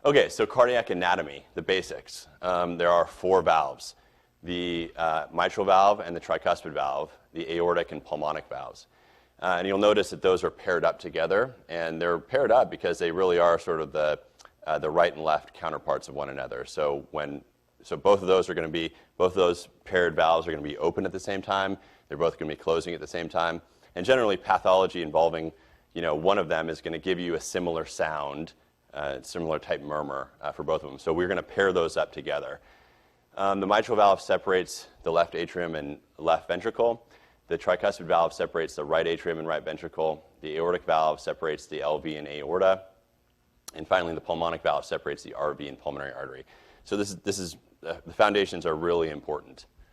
Okay, so cardiac anatomy, the basics. There are 4 valves: the mitral valve and the tricuspid valve, the aortic and pulmonic valves. And you'll notice that those are paired up together, and they're paired up because they really are sort of the right and left counterparts of one another. So both of those paired valves are going to be open at the same time. They're both going to be closing at the same time. And generally, pathology involving one of them is going to give you a similar sound, similar type murmur for both of them. So we're going to pair those up together. The mitral valve separates the left atrium and left ventricle. The tricuspid valve separates the right atrium and right ventricle. The aortic valve separates the LV and aorta. And finally, the pulmonic valve separates the RV and pulmonary artery. So the foundations are really important.